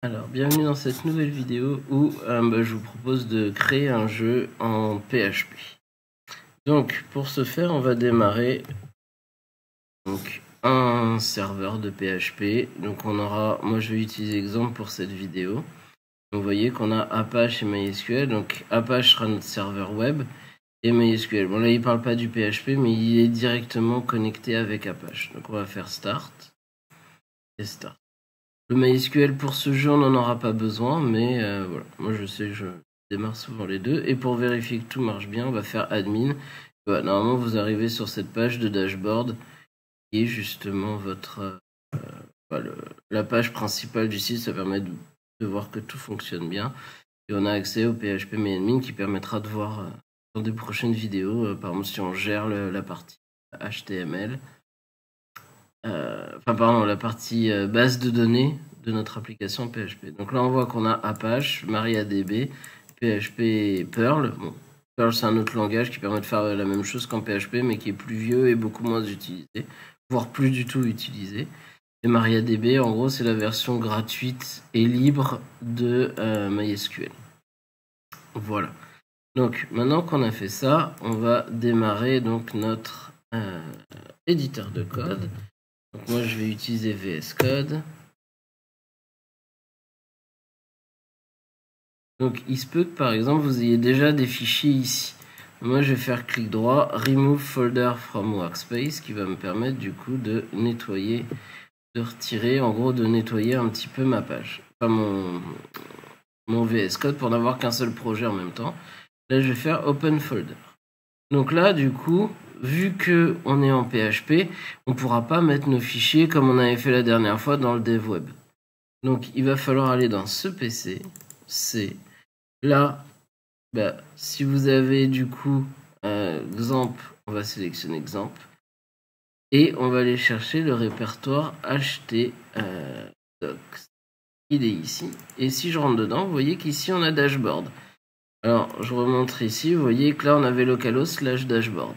Alors, bienvenue dans cette nouvelle vidéo où je vous propose de créer un jeu en PHP. Donc, pour ce faire, on va démarrer un serveur de PHP. Donc, on aura, moi je vais utiliser exemple pour cette vidéo. Donc, vous voyez qu'on a Apache et MySQL. Donc, Apache sera notre serveur web et MySQL. Bon, là, il ne parle pas du PHP, mais il est directement connecté avec Apache. Donc, on va faire Start et Start. Le MySQL pour ce jeu on n'en aura pas besoin, mais voilà, moi je sais que je démarre souvent les deux. Et pour vérifier que tout marche bien, on va faire admin. Voilà, normalement vous arrivez sur cette page de dashboard qui est justement votre la page principale du site. Ça permet de voir que tout fonctionne bien. Et on a accès au PHP MyAdmin qui permettra de voir dans des prochaines vidéos, par exemple si on gère la partie HTML. La partie base de données de notre application PHP. Donc là, on voit qu'on a Apache, MariaDB, PHP et Perl. Bon, Perl, c'est un autre langage qui permet de faire la même chose qu'en PHP, mais qui est plus vieux et beaucoup moins utilisé, voire plus du tout utilisé. Et MariaDB, en gros, c'est la version gratuite et libre de MySQL. Voilà. Donc, maintenant qu'on a fait ça, on va démarrer donc notre éditeur de code. Donc moi je vais utiliser VS Code. Donc il se peut que par exemple vous ayez déjà des fichiers ici. Moi je vais faire clic droit, Remove Folder from Workspace, qui va me permettre du coup de nettoyer, de retirer, en gros de nettoyer un petit peu ma page. Enfin mon VS Code pour n'avoir qu'un seul projet en même temps. Là je vais faire Open Folder. Donc là du coup, vu que on est en PHP, on ne pourra pas mettre nos fichiers comme on avait fait la dernière fois dans le dev web. Donc il va falloir aller dans ce PC, c'est là, si vous avez du coup exemple, on va sélectionner exemple, et on va aller chercher le répertoire htdocs. Il est ici, et si je rentre dedans, vous voyez qu'ici on a dashboard. Alors je remonte ici, vous voyez que là on avait localhost /dashboard.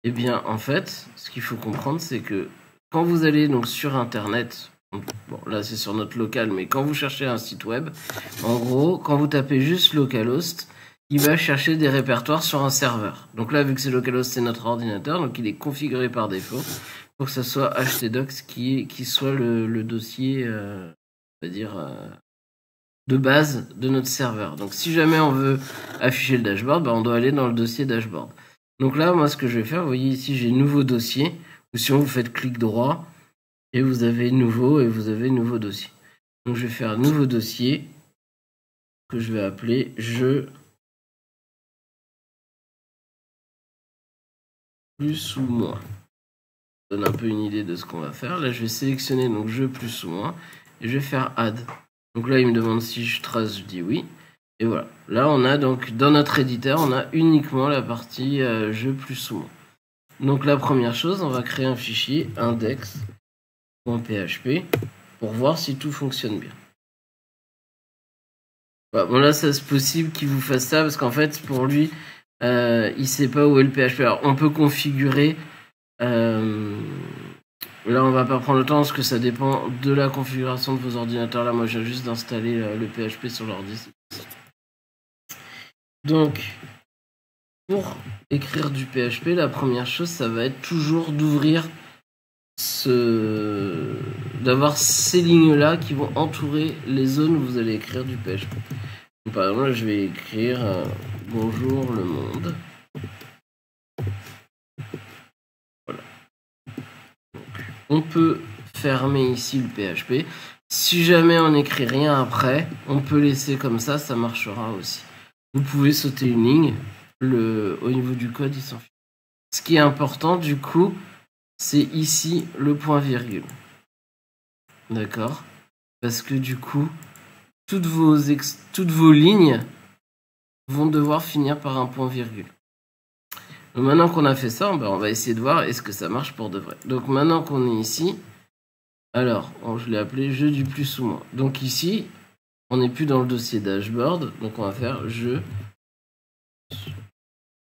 Et bien en fait, ce qu'il faut comprendre, c'est que quand vous allez donc sur internet, bon là c'est sur notre local, mais quand vous cherchez un site web, en gros, quand vous tapez juste localhost, il va chercher des répertoires sur un serveur. Donc là, vu que c'est localhost, c'est notre ordinateur, donc il est configuré par défaut pour que ce soit htdocs qui soit le dossier, on va dire, de base de notre serveur. Donc si jamais on veut afficher le dashboard, on doit aller dans le dossier dashboard. Donc là, moi, ce que je vais faire, vous voyez ici, j'ai nouveau dossier, ou sinon vous faites clic droit, et vous avez nouveau, et vous avez nouveau dossier. Donc je vais faire nouveau dossier, que je vais appeler jeu plus ou moins. Ça donne un peu une idée de ce qu'on va faire. Là, je vais sélectionner donc jeu plus ou moins, et je vais faire add. Donc là, il me demande si je trace, je dis oui. Et voilà. Là, on a donc, dans notre éditeur, on a uniquement la partie jeu plus ou moins. Donc la première chose, on va créer un fichier index.php pour voir si tout fonctionne bien. Voilà, bon là, c'est possible qu'il vous fasse ça parce qu'en fait, pour lui, il sait pas où est le PHP. Alors, on peut configurer. Là, on va pas prendre le temps parce que ça dépend de la configuration de vos ordinateurs. Là, moi, je viens juste d'installer le PHP sur l'ordi. Donc, pour écrire du PHP, la première chose, ça va être toujours d'ouvrir d'avoir ces lignes-là qui vont entourer les zones où vous allez écrire du PHP. Donc, par exemple, je vais écrire bonjour le monde. Voilà. Donc, on peut fermer ici le PHP. Si jamais on n'écrit rien après, on peut laisser comme ça marchera aussi. Vous pouvez sauter une ligne, au niveau du code, il s'en fiche. Ce qui est important, du coup, c'est ici le point virgule. D'accord? Parce que du coup, toutes vos lignes vont devoir finir par un point virgule. Donc maintenant qu'on a fait ça, on va essayer de voir est-ce que ça marche pour de vrai. Donc maintenant qu'on est ici, alors, je l'ai appelé jeu du plus ou moins. Donc ici, on n'est plus dans le dossier dashboard, donc on va faire jeu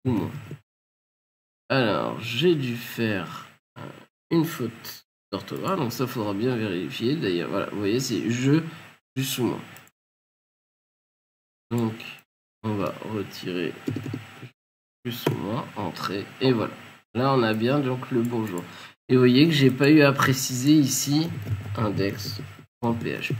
ou moins. Alors, j'ai dû faire une faute d'orthographe, donc ça faudra bien vérifier. D'ailleurs, voilà, vous voyez, c'est jeu plus ou moins. Donc, on va retirer plus ou moins, entrée, et voilà. Là, on a bien donc le bonjour. Et vous voyez que j'ai pas eu à préciser ici index.php.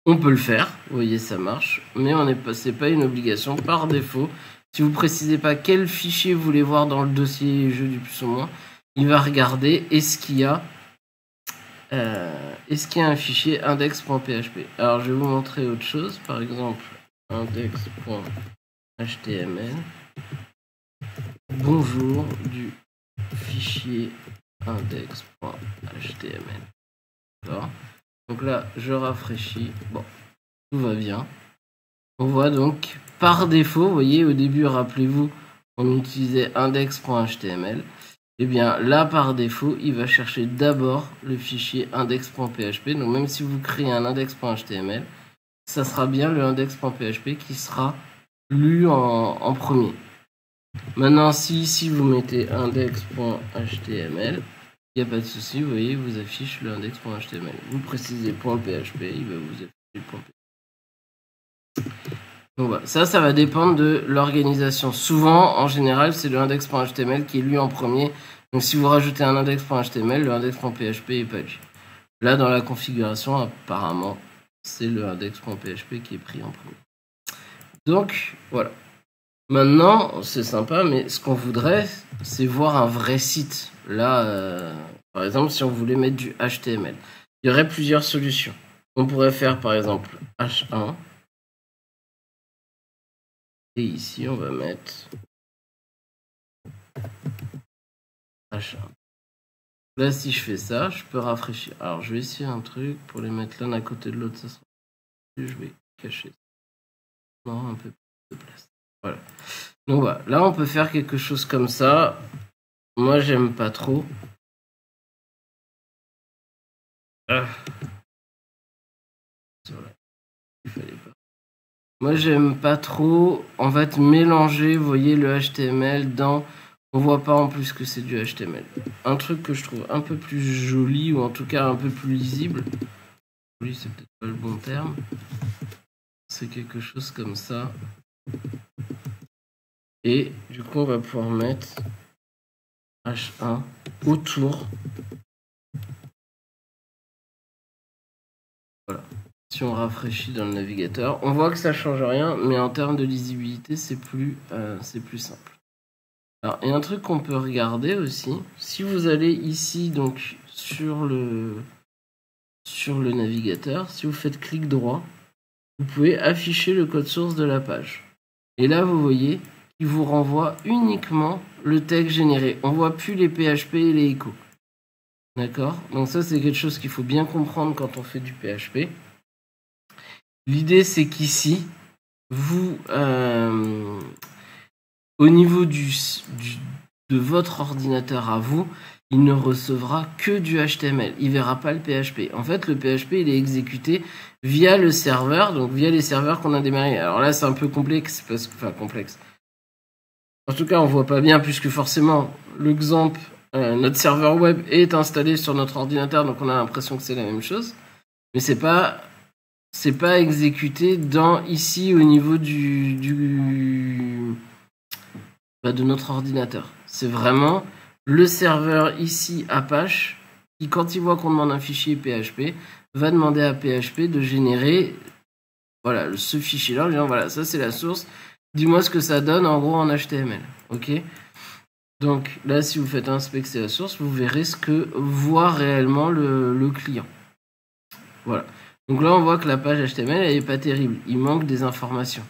On peut le faire, vous voyez, ça marche, mais c'est pas une obligation par défaut. Si vous précisez pas quel fichier vous voulez voir dans le dossier jeu du plus ou moins, il va regarder est-ce qu'il y a un fichier index.php. Alors je vais vous montrer autre chose, par exemple index.html. Bonjour du fichier index.html. D'accord. Donc là, je rafraîchis. Bon, tout va bien. On voit donc par défaut, vous voyez, au début, rappelez-vous, on utilisait index.html. Et bien là, par défaut, il va chercher d'abord le fichier index.php. Donc même si vous créez un index.html, ça sera bien le index.php qui sera lu en premier. Maintenant, si ici vous mettez index.html, il n'y a pas de souci, vous voyez, il vous affiche le index.html. Vous précisez .php, il va vous afficher le .php. Donc voilà, ça va dépendre de l'organisation. Souvent, en général, c'est le index.html qui est lu en premier. Donc si vous rajoutez un index.html, le index.php n'est pas lu. Là, dans la configuration, apparemment, c'est le index.php qui est pris en premier. Donc, voilà. Maintenant, c'est sympa, mais ce qu'on voudrait, c'est voir un vrai site. Là, par exemple, si on voulait mettre du HTML, il y aurait plusieurs solutions. On pourrait faire, par exemple, H1. Et ici, on va mettre H1. Là, si je fais ça, je peux rafraîchir. Alors, je vais essayer un truc pour les mettre l'un à côté de l'autre. Ça sera plus. Je vais cacher ça. Non, un peu plus de place. Voilà. Donc voilà. Là, on peut faire quelque chose comme ça. Moi, j'aime pas trop. Il fallait pas. Moi, j'aime pas trop, en fait, mélanger, vous voyez, le HTML dans... On voit pas en plus que c'est du HTML. Un truc que je trouve un peu plus joli, ou en tout cas un peu plus lisible, joli, c'est peut-être pas le bon terme, c'est quelque chose comme ça. Et du coup, on va pouvoir mettre H1 autour. Voilà. Si on rafraîchit dans le navigateur, on voit que ça change rien, mais en termes de lisibilité, c'est plus simple. Alors, il y a un truc qu'on peut regarder aussi. Si vous allez ici, donc, sur le navigateur, si vous faites clic droit, vous pouvez afficher le code source de la page. Et là, vous voyez qu'il vous renvoie uniquement le texte généré. On voit plus les PHP et les échos. D'accord? Donc ça, c'est quelque chose qu'il faut bien comprendre quand on fait du PHP. L'idée, c'est qu'ici, vous... au niveau de votre ordinateur à vous, il ne recevra que du HTML. Il ne verra pas le PHP. En fait, le PHP, il est exécuté via le serveur, donc via les serveurs qu'on a démarrés. Alors là, c'est un peu complexe, complexe. En tout cas, on voit pas bien, puisque forcément, l'exemple, notre serveur web est installé sur notre ordinateur, donc on a l'impression que c'est la même chose. Mais c'est pas exécuté ici au niveau de notre ordinateur. C'est vraiment le serveur ici Apache qui, quand il voit qu'on demande un fichier PHP, va demander à PHP de générer ce fichier-là en disant voilà, ça c'est la source, dis-moi ce que ça donne en gros en HTML. Ok? Donc là, si vous faites inspecter la source, vous verrez ce que voit réellement le client. Voilà. Donc là, on voit que la page HTML, elle n'est pas terrible. Il manque des informations.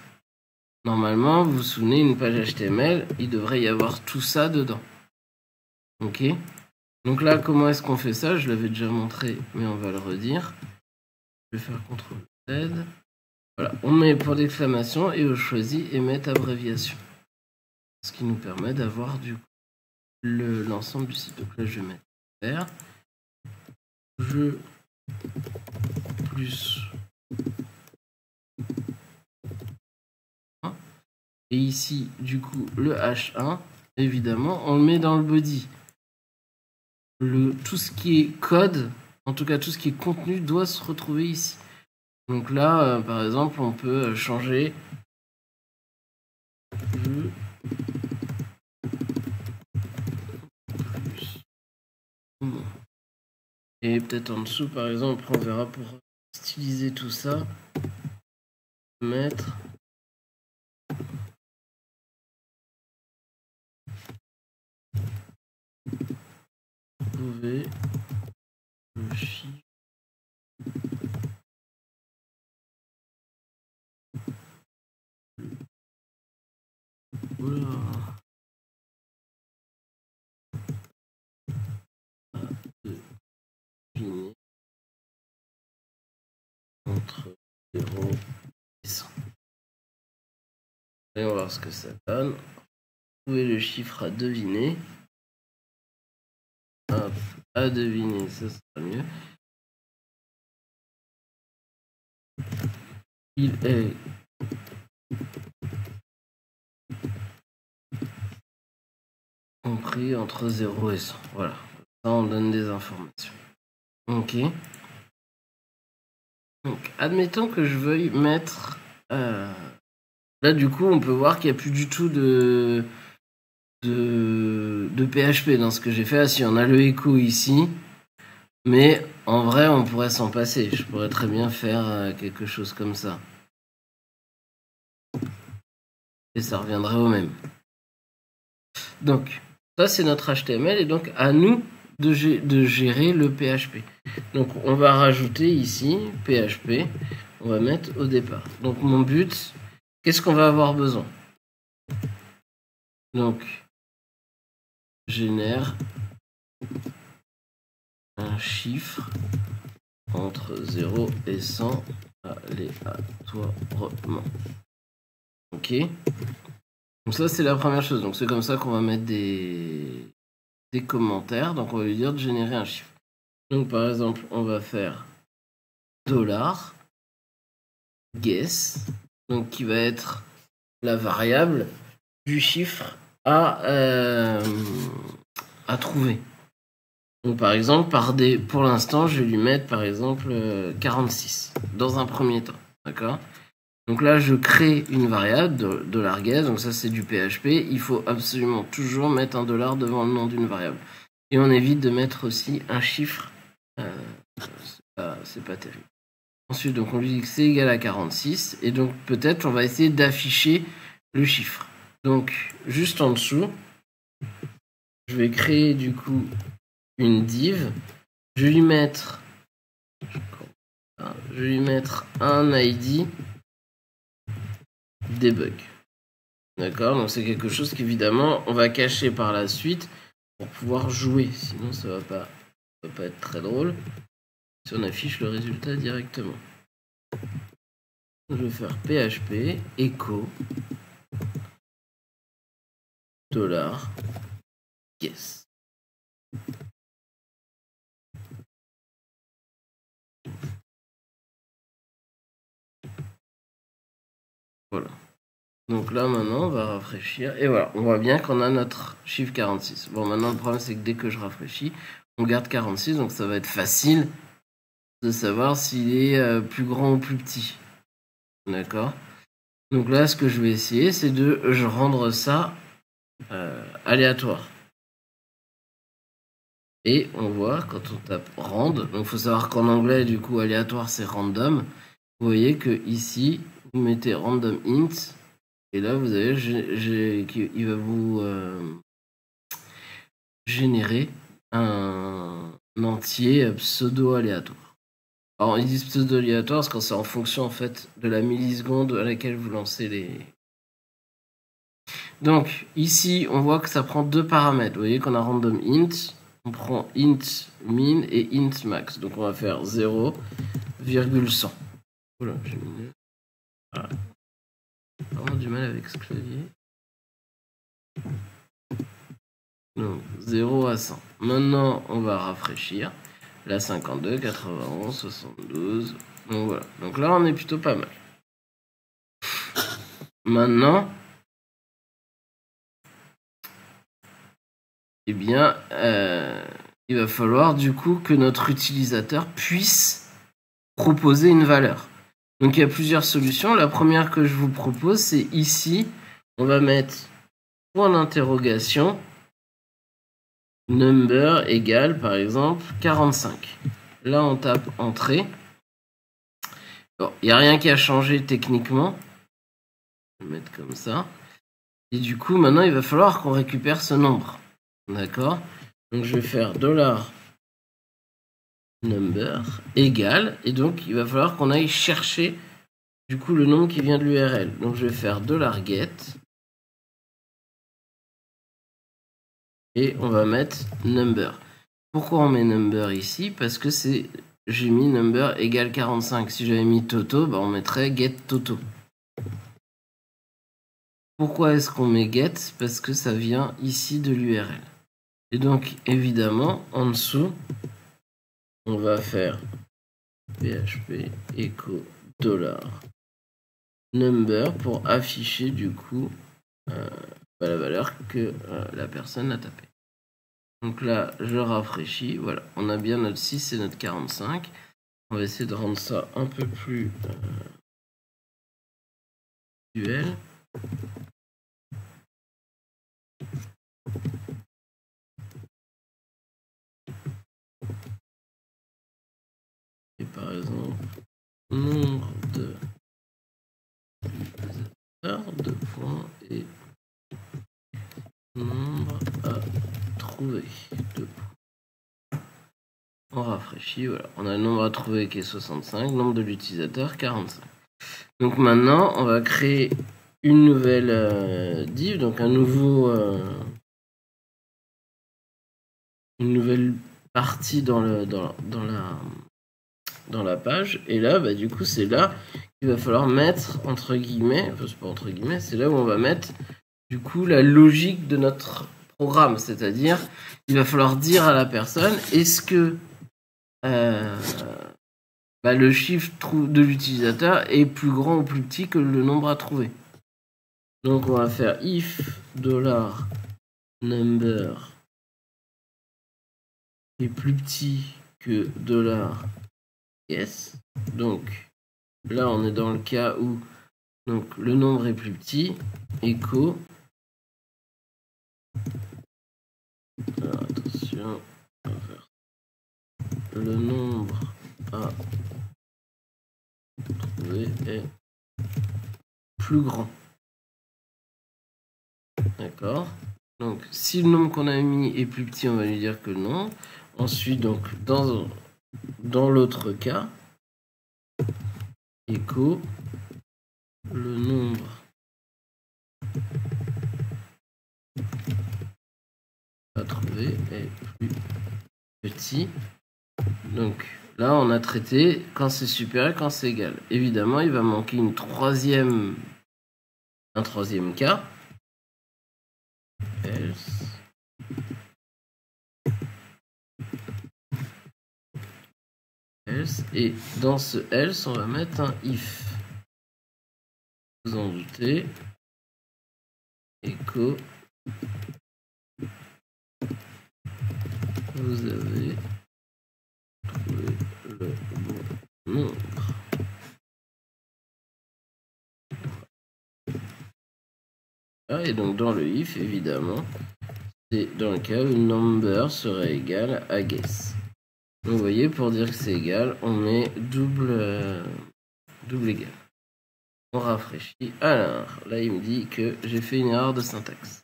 Normalement, vous vous souvenez, une page HTML, il devrait y avoir tout ça dedans. Ok? Donc là, comment est-ce qu'on fait ça? Je l'avais déjà montré, mais on va le redire. Je vais faire CTRL Z. Voilà, on met point d'exclamation et on choisit émettre abréviation. Ce qui nous permet d'avoir du coup l'ensemble du site. Donc là, je vais mettre R. Je plus. Et ici, du coup, le H1, évidemment, on le met dans le body. Tout ce qui est code, en tout cas tout ce qui est contenu, doit se retrouver ici. Donc là, par exemple, on peut changer et peut-être en dessous, par exemple, on verra pour styliser tout ça, mettre trouver le chiffre deviner entre 0 et 100. Et on va voir ce que ça donne. Trouver le chiffre à deviner. Hop, à deviner, ça sera mieux. Il est compris entre 0 et 100. Voilà, ça on donne des informations. Ok. Donc, admettons que je veuille mettre... Là, du coup, on peut voir qu'il n'y a plus du tout de PHP dans ce que j'ai fait. Ah, si, on a le écho ici. Mais en vrai, on pourrait s'en passer. Je pourrais très bien faire quelque chose comme ça. Et ça reviendrait au même. Donc, ça, c'est notre HTML. Et donc, à nous de gérer le PHP. Donc, on va rajouter ici PHP. On va mettre au départ. Donc, mon but, qu'est-ce qu'on va avoir besoin? Donc, génère un chiffre entre 0 et 100 aléatoirement. Ok. Donc ça, c'est la première chose. Donc c'est comme ça qu'on va mettre des commentaires. Donc on va lui dire de générer un chiffre. Donc par exemple, on va faire $guess, donc qui va être la variable du chiffre à trouver. Donc par exemple, pour l'instant, je vais lui mettre par exemple 46 dans un premier temps. D'accord? Donc là, je crée une variable, $guess, donc ça c'est du PHP. Il faut absolument toujours mettre un dollar devant le nom d'une variable. Et on évite de mettre aussi un chiffre. C'est pas terrible. Ensuite, donc on lui dit que c'est égal à 46. Et donc peut-être on va essayer d'afficher le chiffre. Donc juste en dessous, je vais créer du coup une div. Je vais lui mettre un ID debug. D'accord, donc c'est quelque chose qu'évidemment on va cacher par la suite pour pouvoir jouer. Sinon ça va pas être très drôle si on affiche le résultat directement. Je vais faire PHP echo $guess. Voilà. Donc là maintenant on va rafraîchir et voilà, on voit bien qu'on a notre chiffre 46. Bon, maintenant le problème c'est que dès que je rafraîchis, on garde 46, donc ça va être facile de savoir s'il est plus grand ou plus petit. D'accord? Donc là, ce que je vais essayer, c'est de rendre ça aléatoire. Et on voit, quand on tape rand, donc il faut savoir qu'en anglais, du coup, aléatoire, c'est random. Vous voyez que ici, vous mettez random int, et là, vous avez, il va vous générer un entier pseudo-aléatoire. Alors, ils disent pseudo-aléatoire parce que c'est en fonction, en fait, de la milliseconde à laquelle vous lancez les... Donc, ici, on voit que ça prend deux paramètres. Vous voyez qu'on a random int, on prend int min et int max. Donc, on va faire 0,100. Oula, j'ai mis... Voilà. J'ai vraiment du mal avec ce clavier. Donc, 0 à 100. Maintenant, on va rafraîchir. Là, 52, 91, 72. Donc, voilà. Donc là, on est plutôt pas mal. Maintenant... Eh bien, il va falloir du coup que notre utilisateur puisse proposer une valeur. Donc il y a plusieurs solutions. La première que je vous propose, c'est ici, on va mettre point d'interrogation, number égale par exemple 45. Là on tape entrée. Bon, il n'y a rien qui a changé techniquement. Je vais mettre comme ça. Et du coup maintenant il va falloir qu'on récupère ce nombre. D'accord? Donc je vais faire $number égale, et donc il va falloir qu'on aille chercher du coup le nombre qui vient de l'URL. Donc je vais faire $get et on va mettre number. Pourquoi on met number ici? Parce que j'ai mis number égale 45. Si j'avais mis toto, bah on mettrait get toto. Pourquoi est-ce qu'on met get? Parce que ça vient ici de l'URL. Et donc évidemment en dessous on va faire php echo $number pour afficher du coup la valeur que la personne a tapée. Donc là je rafraîchis, voilà, on a bien notre 6 et notre 45. On va essayer de rendre ça un peu plus visuel. Et par exemple, nombre de utilisateurs, 2 points, et nombre à trouver, 2 points. On rafraîchit, voilà. On a le nombre à trouver qui est 65, nombre de l'utilisateur 45. Donc maintenant, on va créer une nouvelle div, donc un nouveau une nouvelle partie dans la page, et là bah, du coup c'est là qu'il va falloir mettre entre guillemets, enfin c'est pas entre guillemets, c'est là où on va mettre du coup la logique de notre programme, c'est-à-dire il va falloir dire à la personne est-ce que le chiffre de l'utilisateur est plus grand ou plus petit que le nombre à trouver. Donc on va faire if $number est plus petit que $yes. Donc là on est dans le cas où donc le nombre est plus petit, echo. Alors attention, on va faire le nombre à trouver est plus grand. D'accord. Donc si le nombre qu'on a mis est plus petit, on va lui dire que non. Ensuite, donc dans l'autre cas, echo le nombre à trouver est plus petit. Donc là on a traité quand c'est supérieur, quand c'est égal. Évidemment il va manquer un troisième cas. Else, et dans ce else on va mettre un if. Vous en doutez, echo vous avez trouvé le bon nombre. Et donc dans le if évidemment c'est dans le cas où number serait égal à guess. Donc vous voyez, pour dire que c'est égal, on met double égal. On rafraîchit. Alors, là il me dit que j'ai fait une erreur de syntaxe.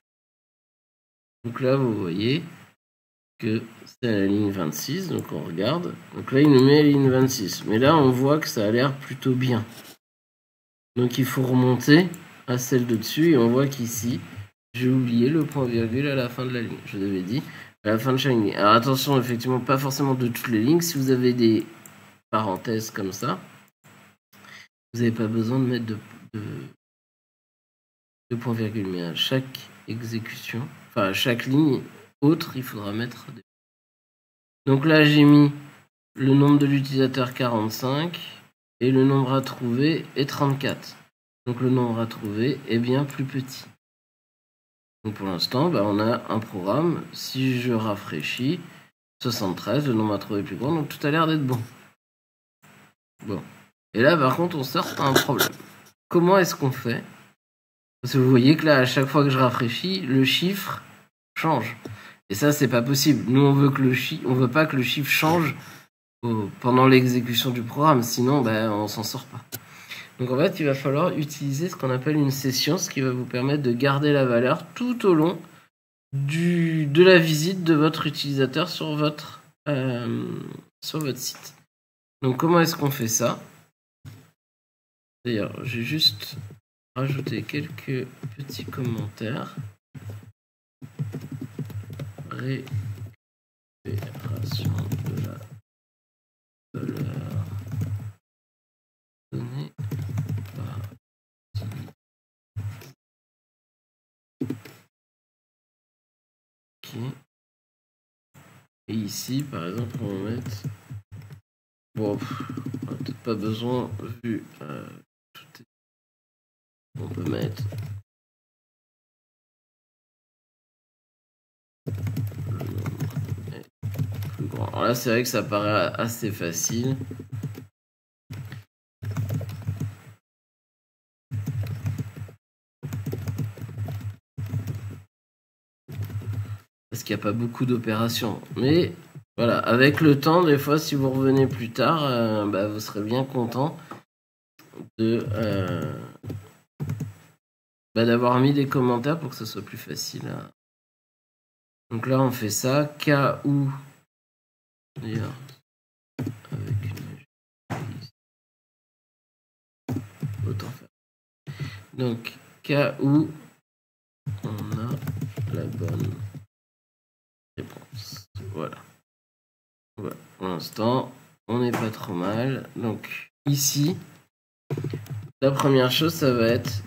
Donc là vous voyez que c'est à la ligne 26, donc on regarde. Donc là il nous met la ligne 26. Mais là on voit que ça a l'air plutôt bien. Donc il faut remonter à celle de dessus et on voit qu'ici, j'ai oublié le point virgule à la fin de la ligne. Je vous avais dit à la fin de chaque ligne. Alors attention, effectivement, pas forcément de toutes les lignes. Si vous avez des parenthèses comme ça, vous n'avez pas besoin de mettre de point virgule. Mais à chaque exécution, enfin à chaque ligne autre, il faudra mettre des... Donc là, j'ai mis le nombre de l'utilisateur 45 et le nombre à trouver est 34. Donc le nombre à trouver est bien plus petit. Donc pour l'instant, on a un programme. Si je rafraîchis, 73, le nombre à trouver est plus grand, donc tout a l'air d'être bon. Bon. Et là, par contre, on sort un problème. Comment est-ce qu'on fait? Parce que vous voyez que là, à chaque fois que je rafraîchis, le chiffre change. Et ça, c'est pas possible. Nous, on veut pas que le chiffre change pendant l'exécution du programme. Sinon, on s'en sort pas. Donc en fait, il va falloir utiliser ce qu'on appelle une session, ce qui va vous permettre de garder la valeur tout au long de la visite de votre utilisateur sur votre site. Donc comment est-ce qu'on fait ça? D'ailleurs, j'ai juste rajouté quelques petits commentaires. Récupération de la valeur donnée par OK. Et ici, par exemple, on va mettre... Bon, on n'a peut-être pas besoin, vu tout est... On peut mettre le nombre est plus grand. Alors là, c'est vrai que ça paraît assez facile. Parce qu'il n'y a pas beaucoup d'opérations. Mais voilà, avec le temps, des fois, si vous revenez plus tard, vous serez bien content de d'avoir mis des commentaires pour que ce soit plus facile. Donc là, on fait ça. Cas où, d'ailleurs, avec une... autant faire. Donc, cas où on a la bonne réponse. Voilà. Voilà. Pour l'instant, on n'est pas trop mal. Donc, ici, la première chose, ça va être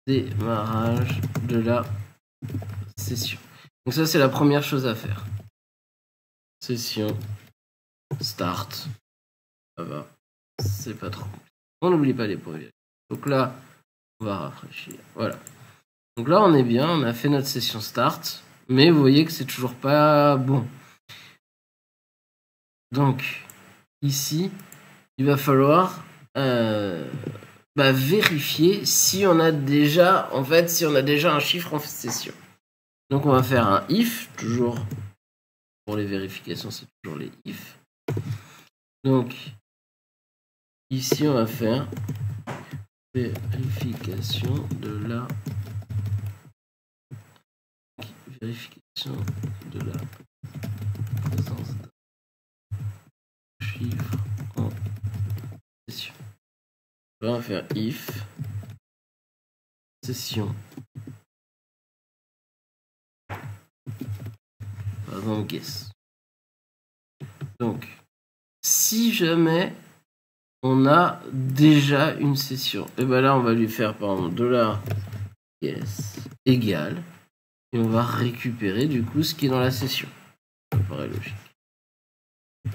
démarrage de la session. Donc ça, c'est la première chose à faire. Session start. Ça va. C'est pas trop. On n'oublie pas les points. Donc là, on va rafraîchir. Voilà. Donc là, on est bien. On a fait notre session start. Mais vous voyez que c'est toujours pas bon. Donc, ici, il va falloir vérifier si on a déjà un chiffre en session. Donc on va faire un if, toujours pour les vérifications, c'est toujours les if. Donc ici on va faire vérification de la présence d'un chiffre en session. On va faire if session, par exemple guess. Donc si jamais on a déjà une session, et là on va lui faire par exemple $guess égale, et on va récupérer du coup ce qui est dans la session. Ça paraît logique.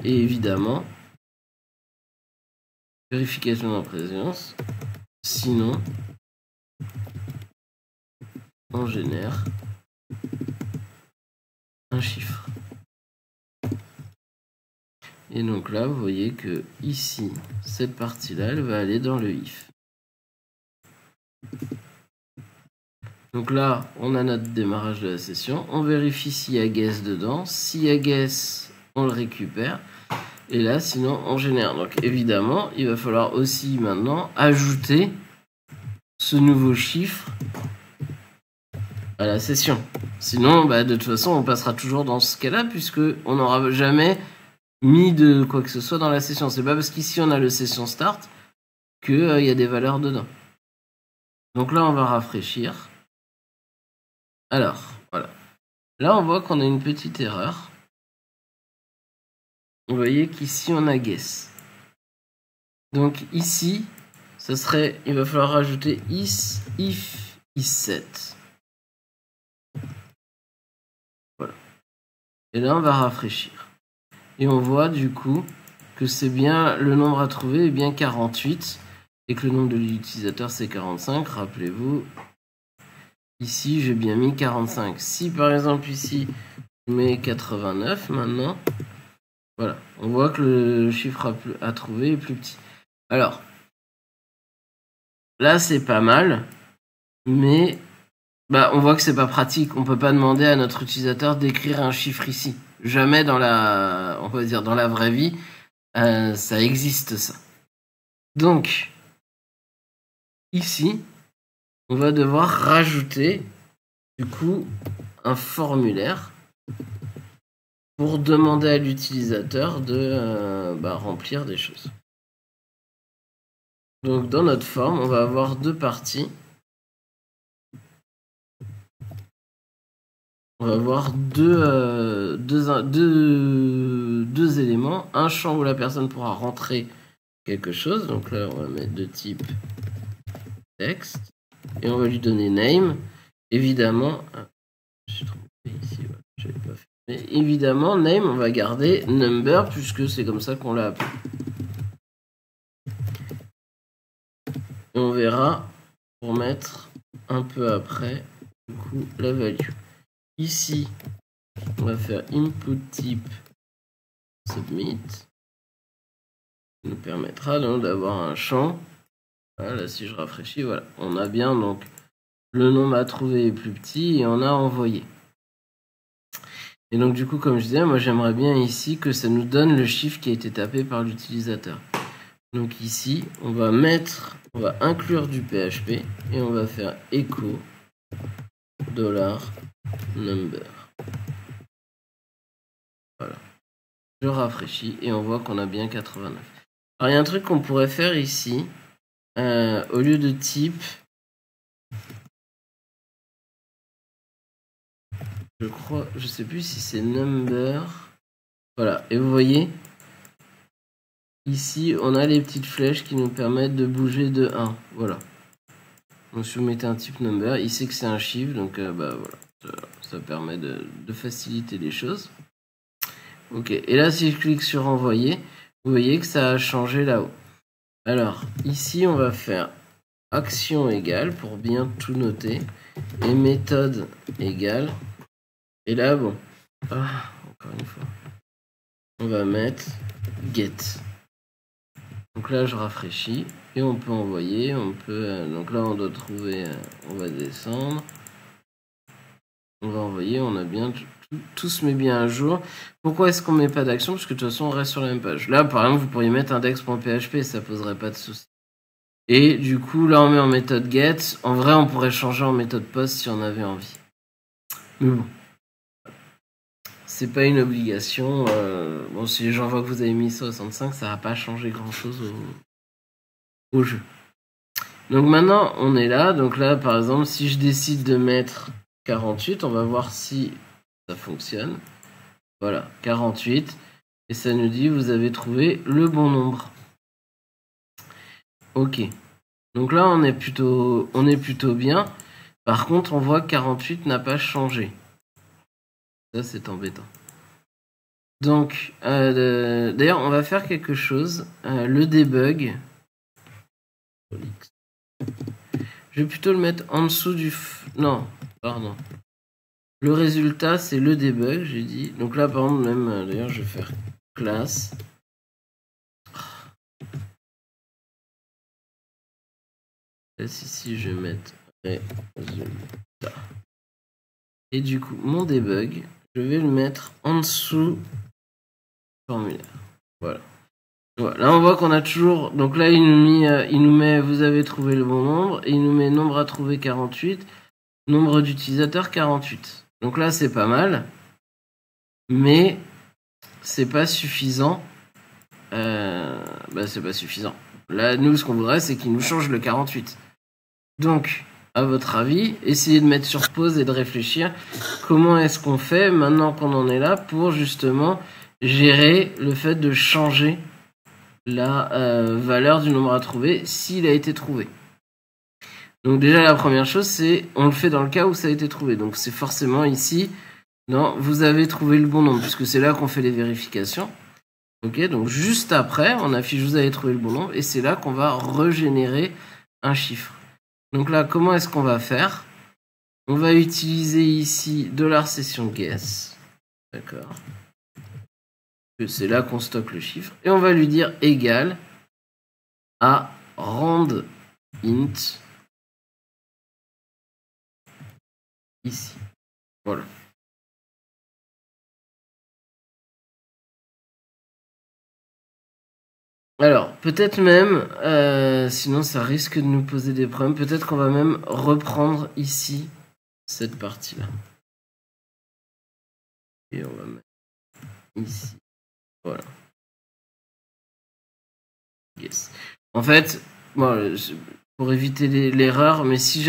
Et évidemment, vérification de la présence, sinon on génère un chiffre. Et donc là, vous voyez que ici, cette partie-là, elle va aller dans le if. Donc là, on a notre démarrage de la session. On vérifie s'il y a guess dedans. S'il y a guess, on le récupère. Et là, sinon, on génère. Donc évidemment, il va falloir aussi maintenant ajouter ce nouveau chiffre à la session. Sinon, de toute façon, on passera toujours dans ce cas-là, puisqu'on n'aura jamais mis de quoi que ce soit dans la session. C'est pas parce qu'ici on a le session start qu'il y a des valeurs dedans. Donc là, on va rafraîchir. Alors, voilà. Là, on voit qu'on a une petite erreur. Vous voyez qu'ici, on a guess. Donc ici, ça serait, il va falloir rajouter if is7. Voilà. Et là, on va rafraîchir. Et on voit du coup que c'est bien le nombre à trouver est bien 48 et que le nombre de l'utilisateur c'est 45. Rappelez-vous, ici j'ai bien mis 45. Si par exemple ici je mets 89 maintenant, voilà, on voit que le chiffre à trouver est plus petit. Alors, là, c'est pas mal, mais bah, on voit que c'est pas pratique. On peut pas demander à notre utilisateur d'écrire un chiffre ici. Jamais dans la, on va dire dans la vraie vie, ça existe ça. Donc, ici, on va devoir rajouter du coup un formulaire pour demander à l'utilisateur de remplir des choses. Donc dans notre forme, on va avoir deux parties. On va avoir deux éléments. Un champ où la personne pourra rentrer quelque chose. Donc là, on va mettre de type texte. Et on va lui donner name. Évidemment, je suis trompé ici, voilà, j'avais pas fait. Mais évidemment, name, on va garder number puisque c'est comme ça qu'on l'a appelé. Et on verra pour mettre un peu après du coup la value. Ici, on va faire input type submit. Ça nous permettra donc d'avoir un champ. Voilà, si je rafraîchis, voilà, on a bien donc le nombre à trouver est plus petit et on a envoyé. Et donc du coup, comme je disais, moi j'aimerais bien ici que ça nous donne le chiffre qui a été tapé par l'utilisateur. Donc ici, on va inclure du PHP et on va faire echo $number. Voilà. Je rafraîchis et on voit qu'on a bien 89. Alors il y a un truc qu'on pourrait faire ici, au lieu de type, je crois, je sais plus si c'est number. Voilà, et vous voyez, ici on a les petites flèches qui nous permettent de bouger de 1. Voilà. Donc si vous mettez un type number, il sait que c'est un chiffre, donc voilà, ça permet de faciliter les choses. Ok, et là si je clique sur envoyer, vous voyez que ça a changé là-haut. Alors ici on va faire action égale pour bien tout noter et méthode égale. Et là bon, encore une fois, on va mettre get. Donc là je rafraîchis et on peut envoyer, on peut donc là on doit trouver, on va descendre, on va envoyer, on a bien tout se met bien à jour. Pourquoi est-ce qu'on met pas d'action? Parce que de toute façon on reste sur la même page. Là par exemple vous pourriez mettre index.php, ça poserait pas de souci. Et du coup là on met en méthode get. En vrai on pourrait changer en méthode post si on avait envie. Mais bon, c'est pas une obligation. Bon, si les gens voient que vous avez mis 65, ça va pas changer grand chose au jeu. Donc maintenant on est là. Donc là par exemple si je décide de mettre 48, on va voir si ça fonctionne. Voilà, 48. Et ça nous dit vous avez trouvé le bon nombre. Ok. Donc là on est plutôt bien. Par contre on voit que 48 n'a pas changé. Ça c'est embêtant. Donc d'ailleurs on va faire quelque chose. Le debug. Je vais plutôt le mettre en dessous du... Non, pardon. Le résultat, c'est le debug, j'ai dit. Donc là, par exemple, même, d'ailleurs, je vais faire classe. Là, ici, je vais mettre résultat. Et du coup, mon debug, je vais le mettre en dessous du formulaire. Voilà. Voilà. Là, on voit qu'on a toujours... Donc là, il nous met vous avez trouvé le bon nombre. Et il nous met nombre à trouver 48. Nombre d'utilisateurs 48. Donc là, c'est pas mal. Mais c'est pas suffisant. C'est pas suffisant. Là, nous, ce qu'on voudrait, c'est qu'il nous change le 48. Donc, à votre avis, essayez de mettre sur pause et de réfléchir. Comment est-ce qu'on fait, maintenant qu'on en est là, pour justement gérer le fait de changer la valeur du nombre à trouver s'il a été trouvé. Donc déjà, la première chose, c'est on le fait dans le cas où ça a été trouvé. Donc c'est forcément ici, non, vous avez trouvé le bon nombre, puisque c'est là qu'on fait les vérifications. Ok, donc juste après, on affiche vous avez trouvé le bon nombre, et c'est là qu'on va régénérer un chiffre. Donc là, comment est-ce qu'on va faire? On va utiliser ici $session_guess. D'accord. C'est là qu'on stocke le chiffre. Et on va lui dire égal à rand int ici. Voilà. Alors, peut-être même, sinon ça risque de nous poser des problèmes, peut-être qu'on va même reprendre ici cette partie-là. Et on va mettre ici. Voilà. Yes. En fait, bon, pour éviter l'erreur, mais si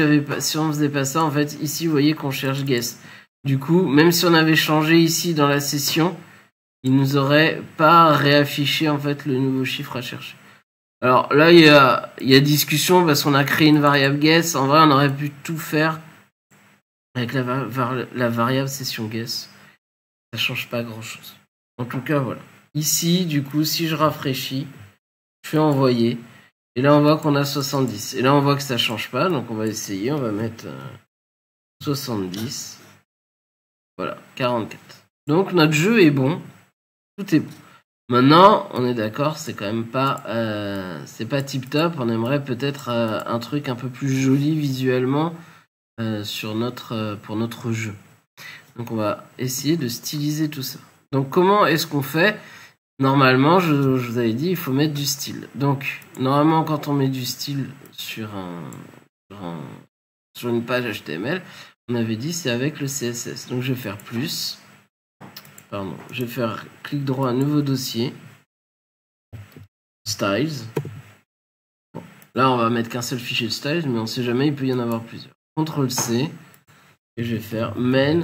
on faisait pas ça, en fait, ici, vous voyez qu'on cherche guess. Du coup, même si on avait changé ici dans la session, il nous aurait pas réaffiché en fait le nouveau chiffre à chercher. Alors là, il y a discussion parce qu'on a créé une variable guess. En vrai, on aurait pu tout faire avec la variable session guess. Ça change pas grand chose. En tout cas, voilà. Ici, du coup, si je rafraîchis, je fais envoyer. Et là, on voit qu'on a 70. Et là, on voit que ça change pas. Donc, on va essayer. On va mettre 70. Voilà, 44. Donc, notre jeu est bon. Tout est bon. Maintenant, on est d'accord, c'est quand même pas, c'est pas tip top. On aimerait peut-être un truc un peu plus joli visuellement pour notre jeu. Donc, on va essayer de styliser tout ça. Donc, comment est-ce qu'on fait? Normalement, je vous avais dit, il faut mettre du style. Donc, normalement, quand on met du style sur une page HTML, on avait dit c'est avec le CSS. Donc, je vais faire plus. Pardon, je vais faire clic droit, nouveau dossier, styles. Bon, là, on va mettre qu'un seul fichier de styles, mais on sait jamais, il peut y en avoir plusieurs. CTRL C, et je vais faire main.css.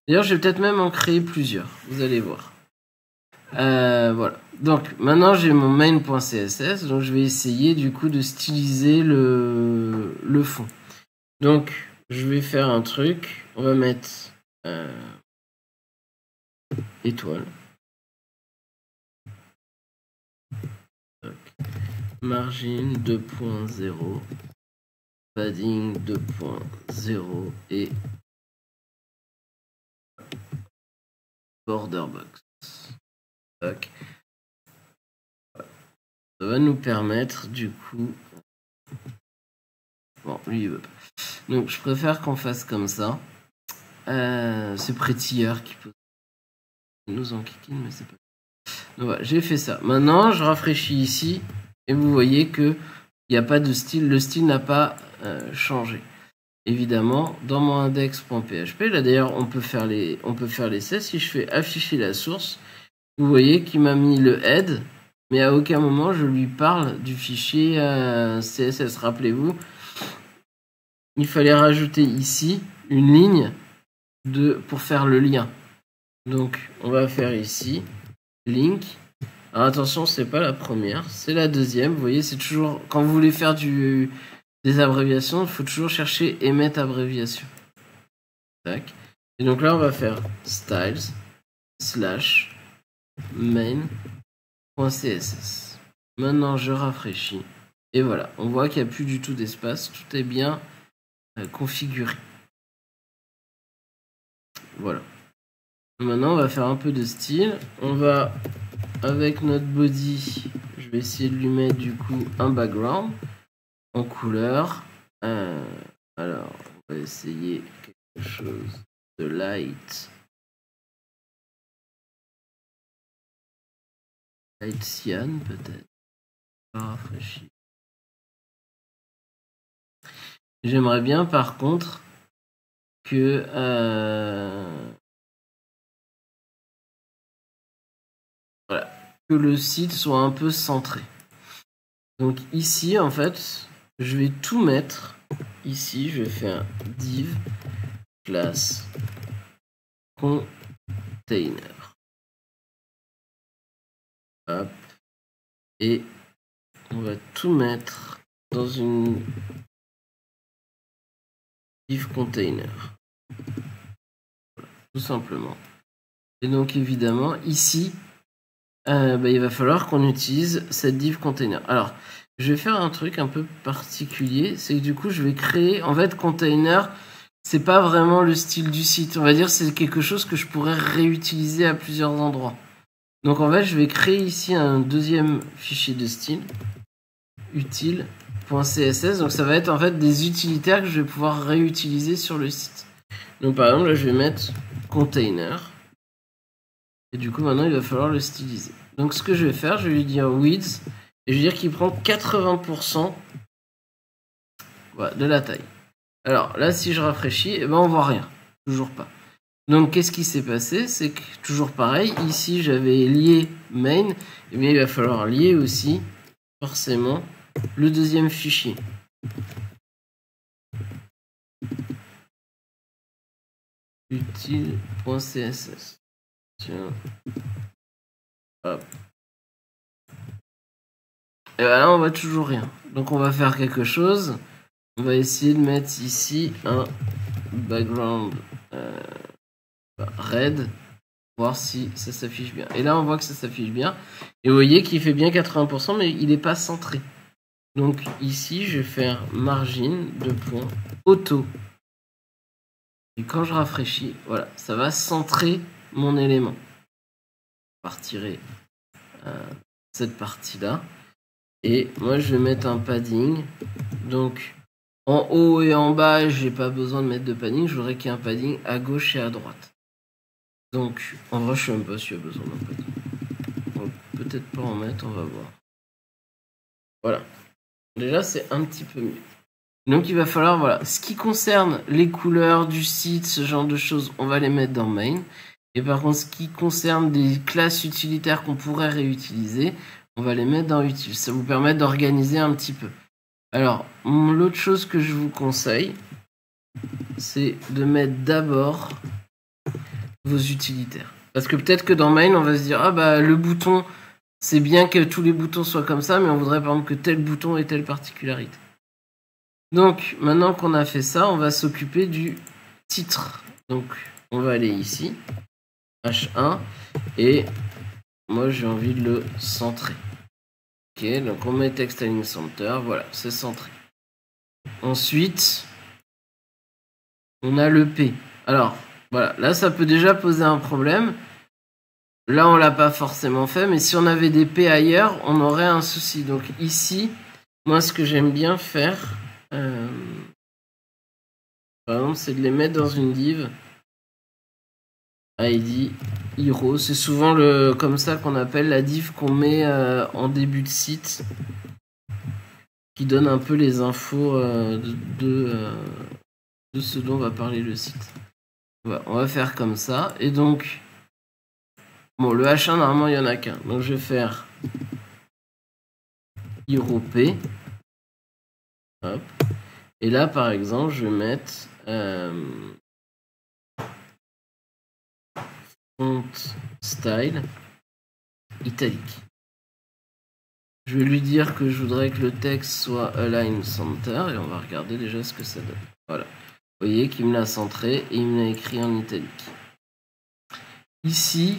D'ailleurs, je vais peut-être même en créer plusieurs, vous allez voir. Voilà. Donc, maintenant, j'ai mon main.css, donc je vais essayer du coup de styliser le fond. Donc, je vais faire un truc, on va mettre étoile. Margin 2.0, padding 2.0 et border box. Ok. Ça va nous permettre du coup. Bon, lui il veut pas. Donc je préfère qu'on fasse comme ça. C'est Prettier qui peut nous enquiquiner, mais c'est pas. Donc voilà, j'ai fait ça. Maintenant, je rafraîchis ici et vous voyez que il n'y a pas de style. Le style n'a pas changé. Évidemment, dans mon index.php, là d'ailleurs, on peut faire l'essai. Si je fais afficher la source, vous voyez qu'il m'a mis le head, mais à aucun moment je lui parle du fichier CSS. Rappelez-vous, il fallait rajouter ici une ligne pour faire le lien. Donc, on va faire ici link. Alors attention, c'est pas la première, c'est la deuxième. Vous voyez, c'est toujours quand vous voulez faire des abréviations, il faut toujours chercher et mettre abréviation. Tac. Et donc là, on va faire styles / main.css. Maintenant, je rafraîchis. Et voilà, on voit qu'il n'y a plus du tout d'espace. Tout est bien configuré. Voilà. Maintenant, on va faire un peu de style. On va, avec notre body, je vais essayer de lui mettre du coup un background en couleur. Alors, on va essayer quelque chose de light. Light cyan peut-être. Rafraîchir. J'aimerais bien par contre que voilà, que le site soit un peu centré. Donc ici en fait, je vais tout mettre. Ici, je vais faire div class container. Hop. Et on va tout mettre dans une div container. Voilà, tout simplement. Et donc évidemment, ici, il va falloir qu'on utilise cette div container. Alors, je vais faire un truc un peu particulier, c'est que du coup, je vais créer, en fait, container, c'est pas vraiment le style du site. On va dire c'est quelque chose que je pourrais réutiliser à plusieurs endroits. Donc en fait, je vais créer ici un deuxième fichier de style, utile.css. Donc ça va être en fait des utilitaires que je vais pouvoir réutiliser sur le site. Donc par exemple, là, je vais mettre container. Et du coup, maintenant, il va falloir le styliser. Donc ce que je vais faire, je vais lui dire width. Et je vais dire qu'il prend 80% voilà, de la taille. Alors là, si je rafraîchis, eh ben, on voit rien. Toujours pas. Donc qu'est-ce qui s'est passé? C'est que toujours pareil, ici j'avais lié main, et bien il va falloir lier aussi forcément le deuxième fichier. Utile.css. Tiens. Hop. Et ben là on voit toujours rien. Donc on va faire quelque chose. On va essayer de mettre ici un background red. Voir si ça s'affiche bien. Et là on voit que ça s'affiche bien. Et vous voyez qu'il fait bien 80%, mais il n'est pas centré. Donc ici je vais faire margin de point auto. Et quand je rafraîchis, voilà, ça va centrer mon élément. Je vais retirer cette partie-là. Et moi je vais mettre un padding. Donc en haut et en bas, j'ai pas besoin de mettre de padding. Je voudrais qu'il y ait un padding à gauche et à droite. Donc en vrai, je sais même pas s'il y a besoin d'un padding. On va peut-être pas en mettre, on va voir. Voilà. Déjà, c'est un petit peu mieux. Donc il va falloir, voilà, ce qui concerne les couleurs du site, ce genre de choses, on va les mettre dans main. Et par contre, ce qui concerne des classes utilitaires qu'on pourrait réutiliser, on va les mettre dans utile. Ça vous permet d'organiser un petit peu. Alors, l'autre chose que je vous conseille, c'est de mettre d'abord vos utilitaires. Parce que peut-être que dans main, on va se dire, ah bah le bouton, c'est bien que tous les boutons soient comme ça, mais on voudrait par exemple que tel bouton ait telle particularité. Donc, maintenant qu'on a fait ça, on va s'occuper du titre. Donc, on va aller ici, H1, et moi j'ai envie de le centrer. Ok, donc on met Text Align Center, voilà, c'est centré. Ensuite, on a le P. Alors, voilà, là ça peut déjà poser un problème. Là, on l'a pas forcément fait, mais si on avait des P ailleurs, on aurait un souci. Donc ici, moi ce que j'aime bien faire... par exemple, c'est de les mettre dans une div ID hero. C'est souvent comme ça qu'on appelle la div qu'on met en début de site, qui donne un peu les infos de ce dont va parler le site. Voilà, on va faire comme ça. Et donc, bon, le H1 normalement il y en a qu'un. Donc je vais faire hero p. Hop. Et là, par exemple, je vais mettre font style italique. Je vais lui dire que je voudrais que le texte soit align center et on va regarder déjà ce que ça donne. Voilà. Vous voyez qu'il me l'a centré et il me l'a écrit en italique. Ici,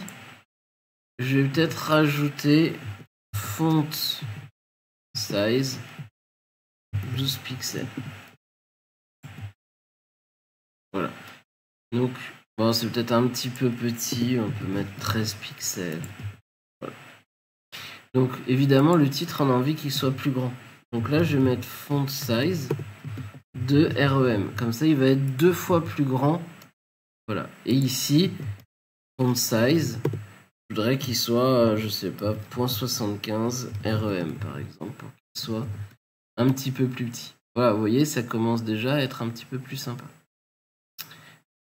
je vais peut-être rajouter font size 12 pixels. Voilà. Donc, bon, c'est peut-être un petit peu petit, on peut mettre 13 pixels. Voilà. Donc, évidemment, le titre, on a envie qu'il soit plus grand. Donc là, je vais mettre font size de REM. Comme ça, il va être 2 fois plus grand. Voilà. Et ici, font size, je voudrais qu'il soit, je sais pas, 0.75 REM, par exemple, pour qu'il soit un petit peu plus petit. Voilà, vous voyez, ça commence déjà à être un petit peu plus sympa.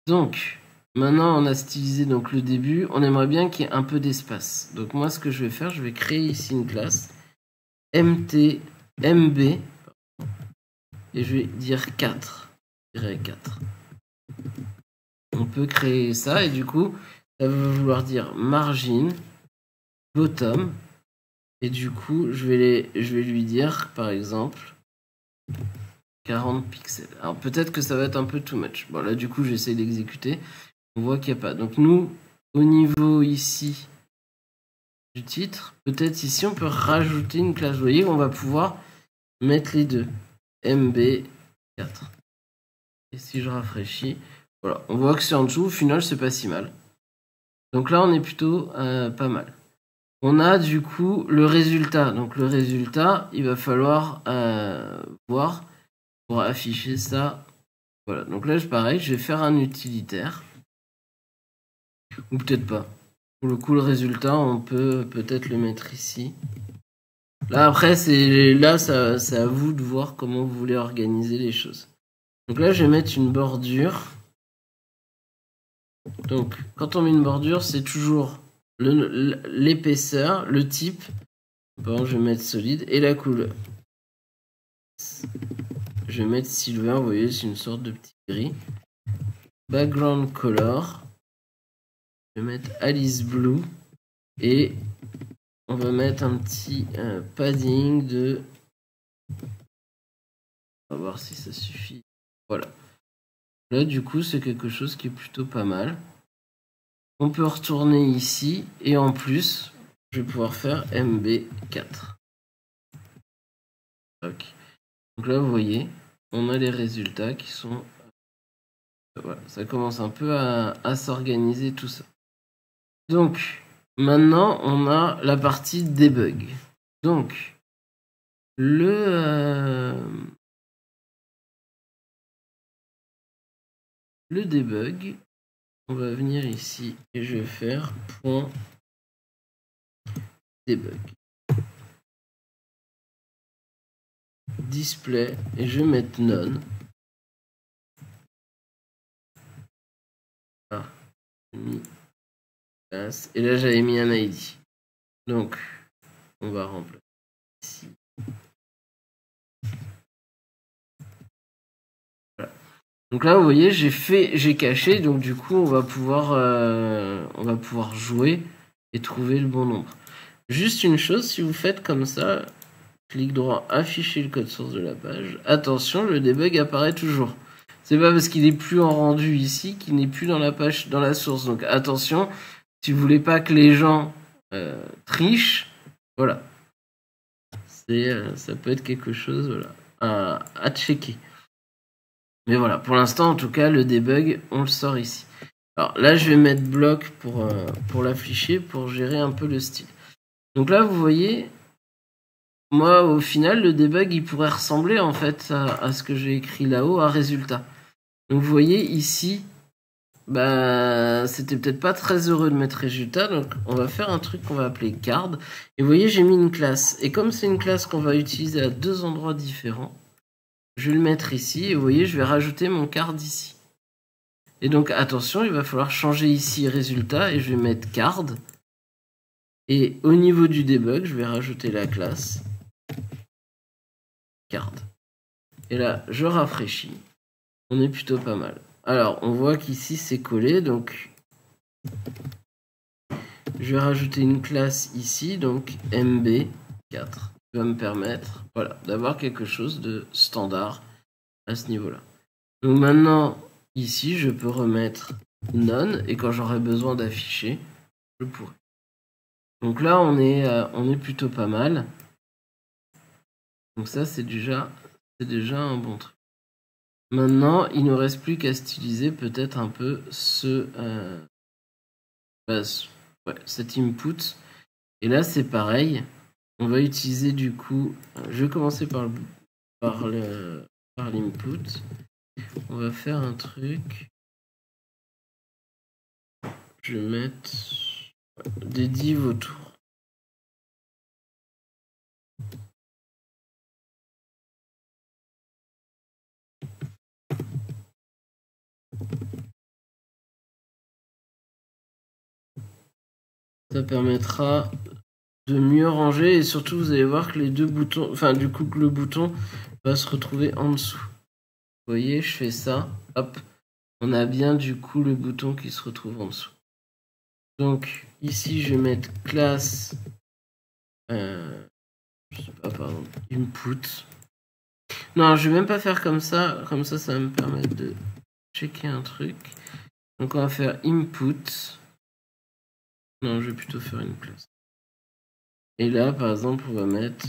Donc, maintenant on a stylisé donc le début, on aimerait bien qu'il y ait un peu d'espace. Donc moi ce que je vais faire, je vais créer ici une classe MB et je vais dire 4. On peut créer ça et du coup ça va vouloir dire margin bottom et du coup je vais lui dire par exemple 40 pixels. Alors peut-être que ça va être un peu too much. Bon là du coup j'essaie d'exécuter. On voit qu'il n'y a pas. Donc nous, au niveau ici du titre, peut-être ici on peut rajouter une classe. Vous voyez, on va pouvoir mettre les deux. MB4. Et si je rafraîchis, voilà, on voit que c'est en dessous. Au final, c'est pas si mal. Donc là, on est plutôt pas mal. on a du coup le résultat. Donc le résultat, il va falloir voir pour afficher ça. Voilà, donc là, pareil, je vais faire un utilitaire. Ou peut-être pas. Pour le coup, le résultat, on peut peut-être le mettre ici. Là, après, c'est à vous de voir comment vous voulez organiser les choses. Donc là, je vais mettre une bordure. Donc, quand on met une bordure, c'est toujours l'épaisseur, le type. Bon, je vais mettre solide et la couleur. Je vais mettre silver, vous voyez, c'est une sorte de petit gris. Background color. Je vais mettre Alice Blue. Et on va mettre un petit padding de... On va voir si ça suffit. Voilà. Là, du coup, c'est quelque chose qui est plutôt pas mal. On peut retourner ici. Et en plus, je vais pouvoir faire MB4. Okay. Donc là, vous voyez, on a les résultats qui sont... Voilà, ça commence un peu à s'organiser tout ça. Donc, maintenant, on a la partie debug. Donc, le debug, on va venir ici et je vais faire point debug. Display et je vais mettre none. Ah, et là j'avais mis un ID. Donc, on va remplacer ici. Voilà. Donc là, vous voyez, j'ai caché, donc du coup, on va pouvoir jouer et trouver le bon nombre. Juste une chose, si vous faites comme ça, clic droit, afficher le code source de la page. Attention, le debug apparaît toujours. C'est pas parce qu'il est plus en rendu ici qu'il n'est plus dans la page, dans la source. Donc attention, si vous voulez pas que les gens trichent, voilà. Ça peut être quelque chose voilà, à checker. Mais voilà, pour l'instant, en tout cas, le debug, on le sort ici. Alors là, je vais mettre bloc pour l'afficher, pour gérer un peu le style. Donc là, vous voyez, moi, au final, le debug, il pourrait ressembler en fait à ce que j'ai écrit là-haut, à résultat. Donc vous voyez ici, bah, c'était peut-être pas très heureux de mettre résultat, donc on va faire un truc qu'on va appeler card. Et vous voyez, j'ai mis une classe. Et comme c'est une classe qu'on va utiliser à deux endroits différents, je vais le mettre ici, et vous voyez, je vais rajouter mon card ici. Et donc, attention, il va falloir changer ici résultat, et je vais mettre card. Et au niveau du debug, je vais rajouter la classe card. Et là, je rafraîchis. On est plutôt pas mal. Alors, on voit qu'ici, c'est collé, donc... Je vais rajouter une classe ici, donc MB4. Qui va me permettre, voilà, d'avoir quelque chose de standard à ce niveau-là. Donc maintenant, ici, je peux remettre none, et quand j'aurai besoin d'afficher, je pourrai. Donc là, on est plutôt pas mal. Donc ça, c'est déjà un bon truc. Maintenant, il ne reste plus qu'à styliser peut-être un peu cet input. Et là, c'est pareil. On va utiliser du coup... Je vais commencer par l'input. On va faire un truc. Je vais mettre des divs autour. Ça permettra de mieux ranger et surtout vous allez voir que les deux boutons, enfin du coup que le bouton va se retrouver en dessous. Vous voyez, je fais ça, hop, on a bien du coup le bouton qui se retrouve en dessous. Donc ici je vais mettre classe, je sais pas, pardon, input. Non, je vais même pas faire comme ça va me permettre de checker un truc. Donc on va faire input. Non, je vais plutôt faire une classe. Et là, par exemple, on va mettre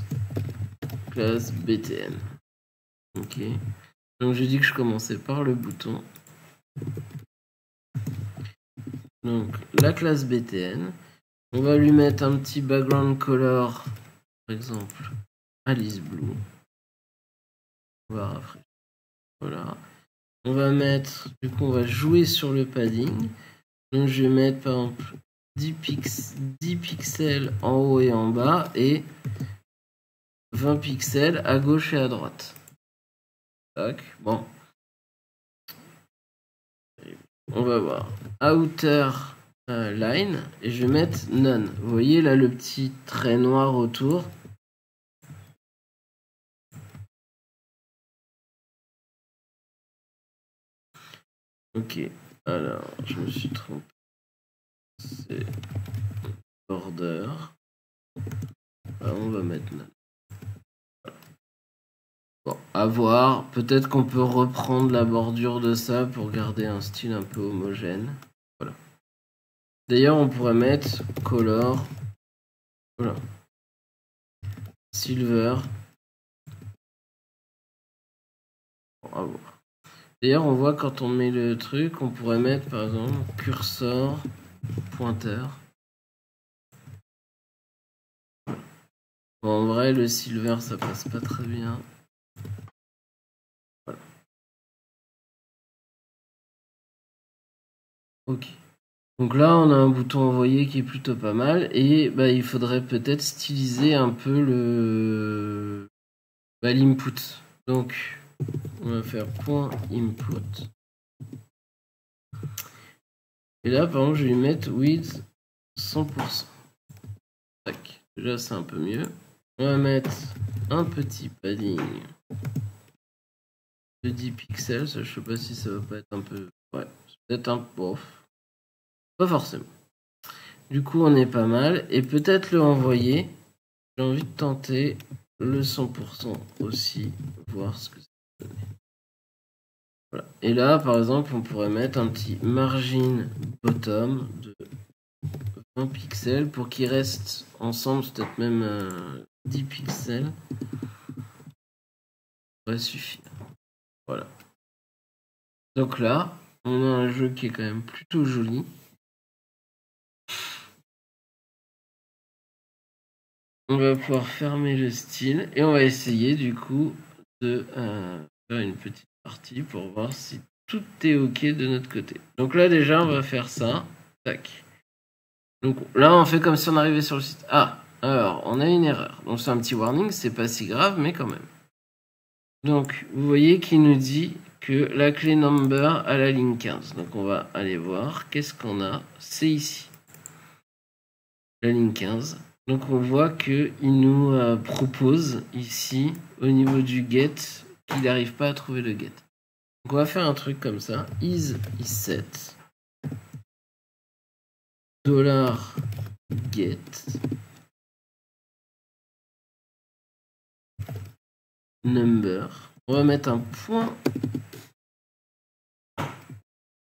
classe BTN. Ok. Donc j'ai dit que je commençais par le bouton. Donc la classe BTN. On va lui mettre un petit background color, par exemple, Alice Blue. On va rafraîchir. Voilà. On va mettre, du coup, on va jouer sur le padding. Donc, je vais mettre, par exemple, 10 pixels en haut et en bas et 20 pixels à gauche et à droite. Tac. Bon. On va voir. Outer line. Et je vais mettre none. Vous voyez là le petit trait noir autour. Ok. Alors, je me suis trompé. C'est border. Ah, on va mettre none. Bon, à voir. Peut-être qu'on peut reprendre la bordure de ça pour garder un style un peu homogène. Voilà. D'ailleurs, on pourrait mettre color. Voilà. Silver. Bon, à voir. D'ailleurs, on voit quand on met le truc, on pourrait mettre par exemple cursor, pointeur. Bon, en vrai, le silver, ça passe pas très bien. Voilà. Ok. Donc là, on a un bouton envoyer qui est plutôt pas mal. Et bah, il faudrait peut-être styliser un peu l'input. Donc, on va faire point input. Et là, par exemple, je vais lui mettre width 100%. Tac. Déjà, c'est un peu mieux. On va mettre un petit padding de 10 pixels. Je sais pas si ça va pas être un peu... Ouais, peut-être un... Bon, pas forcément. Du coup, on est pas mal. Et peut-être le envoyer. J'ai envie de tenter le 100% aussi. Voir ce que ça donne. Voilà. Et là, par exemple, on pourrait mettre un petit margin bottom de 20 pixels pour qu'ils restent ensemble, peut-être même 10 pixels. Ça va suffire. Voilà. Donc là, on a un jeu qui est quand même plutôt joli. On va pouvoir fermer le style et on va essayer du coup de faire une petite partie pour voir si tout est ok de notre côté. Donc là déjà on va faire ça. Tac. Donc là on fait comme si on arrivait sur le site. Ah, alors on a une erreur. Donc c'est un petit warning, c'est pas si grave mais quand même. Donc vous voyez qu'il nous dit que la clé number à la ligne 15. Donc on va aller voir qu'est-ce qu'on a. C'est ici. La ligne 15. Donc on voit qu'il nous propose ici au niveau du get qu'il n'arrive pas à trouver le get. Donc on va faire un truc comme ça. Is set $get number. On va mettre un point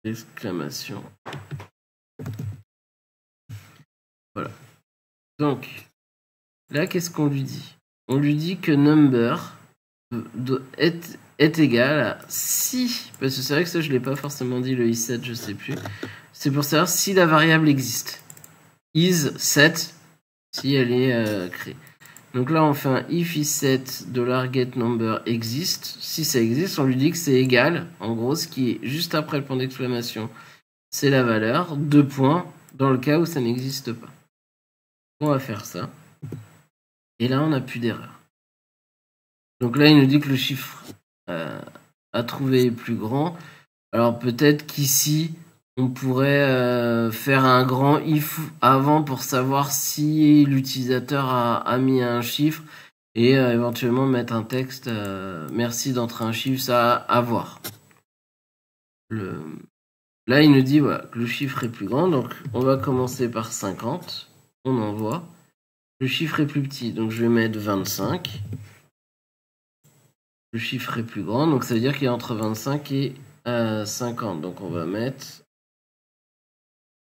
d'exclamation. Voilà. Donc là qu'est-ce qu'on lui dit? On lui dit que number est égal à si, parce que c'est vrai que ça je l'ai pas forcément dit, le isSet je sais plus, c'est pour savoir si la variable existe. Is set, si elle est créée. Donc là on fait un if isSet $getNumber existe. Si ça existe, on lui dit que c'est égal, en gros ce qui est juste après le point d'exclamation, c'est la valeur, 2 points, dans le cas où ça n'existe pas. On va faire ça. Et là on n'a plus d'erreur. Donc là, il nous dit que le chiffre à trouver est plus grand. Alors peut-être qu'ici, on pourrait faire un grand if avant pour savoir si l'utilisateur a mis un chiffre et éventuellement mettre un texte merci d'entrer un chiffre, ça à voir. Là, il nous dit voilà, que le chiffre est plus grand, donc on va commencer par 50. On envoie. Le chiffre est plus petit, donc je vais mettre 25. Le chiffre est plus grand, donc ça veut dire qu'il est entre 25 et 50. Donc on va mettre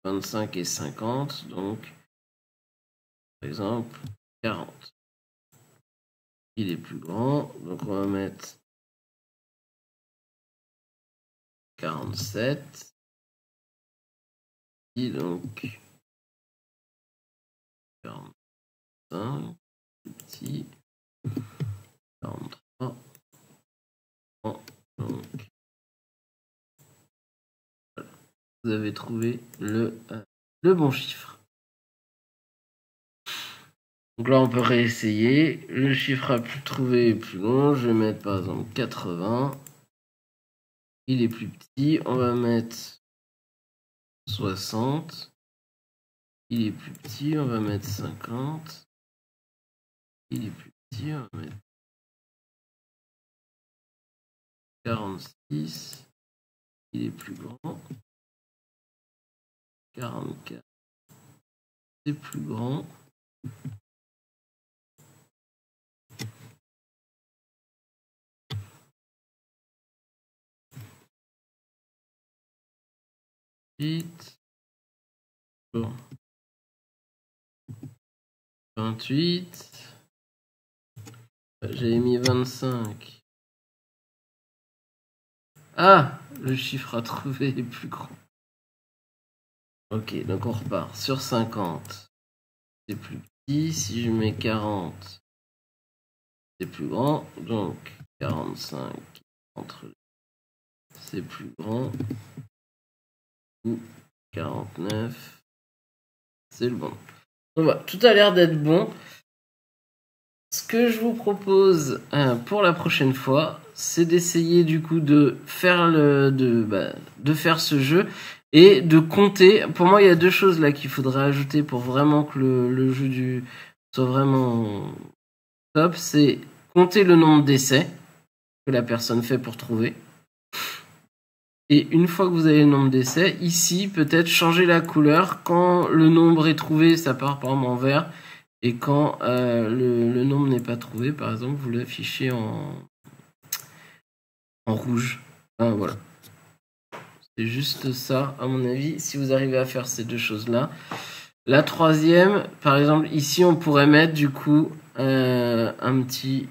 25 et 50, donc par exemple 40. Il est plus grand, donc on va mettre 47. Et donc 45, plus petit, 43. Donc, voilà. Vous avez trouvé le bon chiffre. Donc là, on peut réessayer. Le chiffre à plus trouvé est plus long. Je vais mettre par exemple 80. Il est plus petit. On va mettre 60. Il est plus petit. On va mettre 50. Il est plus petit. On va mettre 46. Il est plus grand. 44. C'est plus grand. Bon. 28. J'avais mis 25. Ah, le chiffre à trouver est plus grand. Ok, donc on repart sur 50. C'est plus petit. Si je mets 40, c'est plus grand. Donc 45 entre les... c'est plus grand. Ou 49. C'est le bon. Donc voilà, tout a l'air d'être bon. Ce que je vous propose pour la prochaine fois, c'est d'essayer du coup de faire de faire ce jeu et de compter. Pour moi, il y a deux choses là qu'il faudrait ajouter pour vraiment que le jeu soit vraiment top. C'est compter le nombre d'essais que la personne fait pour trouver. Et une fois que vous avez le nombre d'essais, ici, peut-être changer la couleur. Quand le nombre est trouvé, ça part par exemple en vert. Et quand le nombre n'est pas trouvé, par exemple, vous l'affichez en rouge. Enfin, voilà. C'est juste ça, à mon avis, si vous arrivez à faire ces deux choses-là. La troisième, par exemple, ici, on pourrait mettre du coup un petit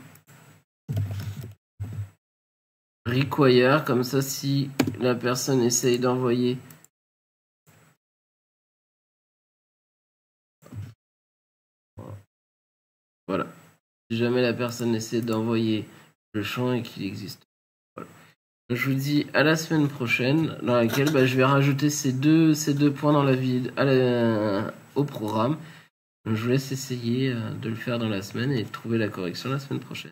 require, comme ça, si la personne essaye d'envoyer... Voilà. Si jamais la personne essaie d'envoyer le champ et qu'il existe. Voilà. Je vous dis à la semaine prochaine, dans laquelle je vais rajouter ces deux points dans la vidéo au programme. Je vous laisse essayer de le faire dans la semaine et de trouver la correction la semaine prochaine.